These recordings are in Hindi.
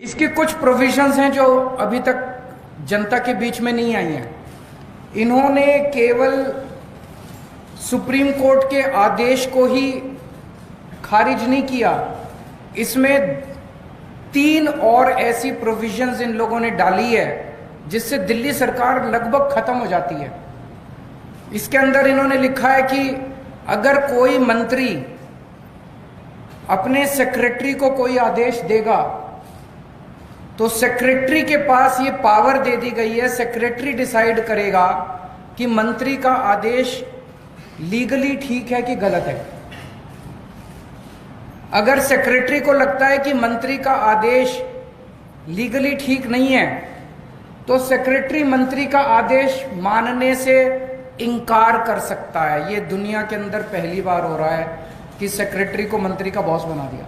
इसकी कुछ प्रोविजंस हैं जो अभी तक जनता के बीच में नहीं आई हैं। इन्होंने केवल सुप्रीम कोर्ट के आदेश को ही खारिज नहीं किया, इसमें 3 और ऐसी प्रोविजंस इन लोगों ने डाली है जिससे दिल्ली सरकार लगभग खत्म हो जाती है। इसके अंदर इन्होंने लिखा है कि अगर कोई मंत्री अपने सेक्रेटरी को कोई आदेश देगा तो सेक्रेटरी के पास ये पावर दे दी गई है, सेक्रेटरी डिसाइड करेगा कि मंत्री का आदेश लीगली ठीक है कि गलत है। अगर सेक्रेटरी को लगता है कि मंत्री का आदेश लीगली ठीक नहीं है तो सेक्रेटरी मंत्री का आदेश मानने से इनकार कर सकता है। ये दुनिया के अंदर पहली बार हो रहा है कि सेक्रेटरी को मंत्री का बॉस बना दिया।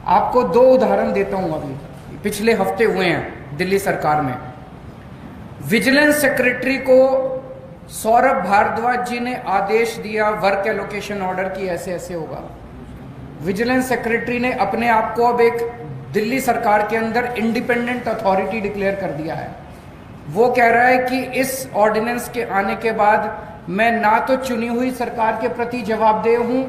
आपको 2 उदाहरण देता हूं, अभी पिछले हफ्ते हुए हैं दिल्ली सरकार में। विजिलेंस सेक्रेटरी को सौरभ भारद्वाज जी ने आदेश दिया वर्क एलोकेशन ऑर्डर की ऐसे ऐसे होगा। विजिलेंस सेक्रेटरी ने अपने आप को अब एक दिल्ली सरकार के अंदर इंडिपेंडेंट अथॉरिटी डिक्लेयर कर दिया है। वो कह रहा है कि इस ऑर्डिनेंस के आने के बाद मैं ना तो चुनी हुई सरकार के प्रति जवाबदेह हूं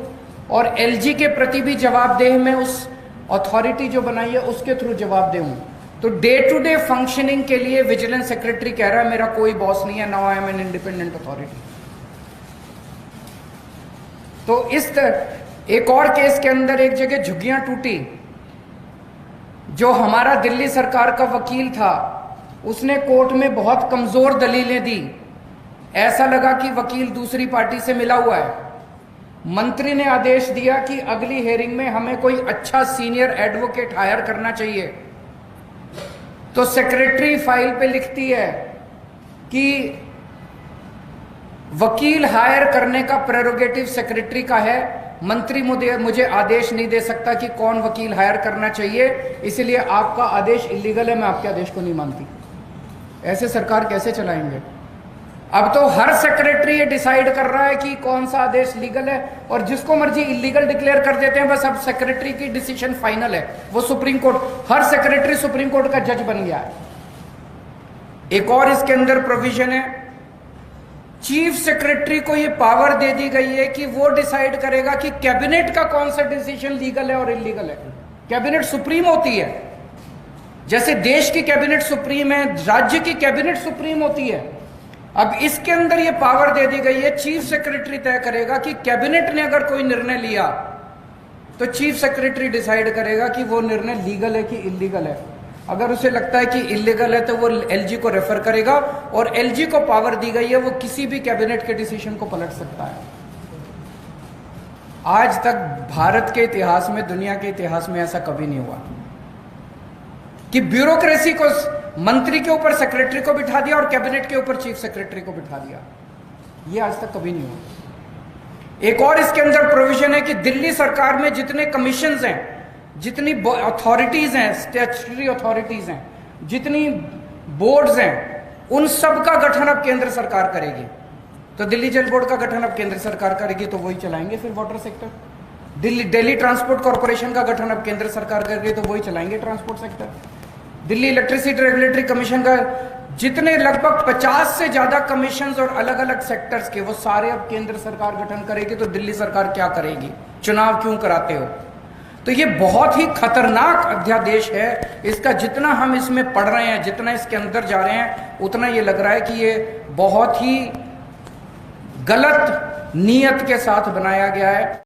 और एलजी के प्रति भी जवाबदेह, मैं उस अथॉरिटी जो बनाई है उसके थ्रू जवाबदेह हूं। तो डे टू डे फंक्शनिंग के लिए विजिलेंस सेक्रेटरी कह रहा है मेरा कोई बॉस नहीं है, now I am an independent authority. तो इस तरह एक और केस के अंदर एक जगह झुग्गियां टूटी। जो हमारा दिल्ली सरकार का वकील था उसने कोर्ट में बहुत कमजोर दलीलें दी। ऐसा लगा कि वकील दूसरी पार्टी से मिला हुआ है। मंत्री ने आदेश दिया कि अगली हेयरिंग में हमें कोई अच्छा सीनियर एडवोकेट हायर करना चाहिए। तो सेक्रेटरी फाइल पे लिखती है कि वकील हायर करने का प्रेरोगेटिव सेक्रेटरी का है, मंत्री मुझे आदेश नहीं दे सकता कि कौन वकील हायर करना चाहिए, इसलिए आपका आदेश इलीगल है, मैं आपके आदेश को नहीं मानती। ऐसे सरकार कैसे चलाएंगे? अब तो हर सेक्रेटरी ये डिसाइड कर रहा है कि कौन सा आदेश लीगल है और जिसको मर्जी इलीगल डिक्लेयर कर देते हैं। बस अब सेक्रेटरी की डिसीजन फाइनल है, वो सुप्रीम कोर्ट, हर सेक्रेटरी सुप्रीम कोर्ट का जज बन गया है। एक और इसके अंदर प्रोविजन है, चीफ सेक्रेटरी को ये पावर दे दी गई है कि वो डिसाइड करेगा कि कैबिनेट का कौन सा डिसीजन लीगल है और इलीगल है। कैबिनेट सुप्रीम होती है, जैसे देश की कैबिनेट सुप्रीम है, राज्य की कैबिनेट सुप्रीम होती है। अब इसके अंदर ये पावर दे दी गई है, चीफ सेक्रेटरी तय करेगा कि कैबिनेट ने अगर कोई निर्णय लिया तो चीफ सेक्रेटरी डिसाइड करेगा कि वो निर्णय लीगल है कि इलीगल है। अगर उसे लगता है कि इलीगल है तो वो एलजी को रेफर करेगा और एलजी को पावर दी गई है, वो किसी भी कैबिनेट के डिसीजन को पलट सकता है। आज तक भारत के इतिहास में, दुनिया के इतिहास में ऐसा कभी नहीं हुआ कि ब्यूरोक्रेसी को मंत्री के ऊपर सेक्रेटरी को बिठा दिया और कैबिनेट के ऊपर चीफ सेक्रेटरी को बिठा दिया। ये आज तक कभी नहीं हुआ। एक और इसके अंदर प्रोविजन है कि दिल्ली सरकार में जितने कमीशंस हैं, जितनी अथॉरिटीज हैं, स्टैट्यूटरी अथॉरिटीज हैं, जितनी बोर्ड्स हैं, उन सब का गठन अब केंद्र सरकार करेगी। तो दिल्ली जल बोर्ड का गठन अब केंद्र सरकार करेगी, तो वही चलाएंगे फिर water sector. Delhi transport corporation का गठन अब केंद्र सरकार करेगी, तो वही चलाएंगे transport sector. Delhi electricity regulatory commission का जितने लगभग 50 से ज्यादा कमीशंस और अलग अलग सेक्टर्स के, वो सारे अब केंद्र सरकार गठन करेगी। तो दिल्ली सरकार क्या करेगी? चुनाव क्यों कराते हो? तो ये बहुत ही खतरनाक अध्यादेश है। इसका जितना हम इसमें पढ़ रहे हैं, जितना इसके अंदर जा रहे हैं, उतना ये लग रहा है कि ये बहुत ही गलत नीयत के साथ बनाया गया है।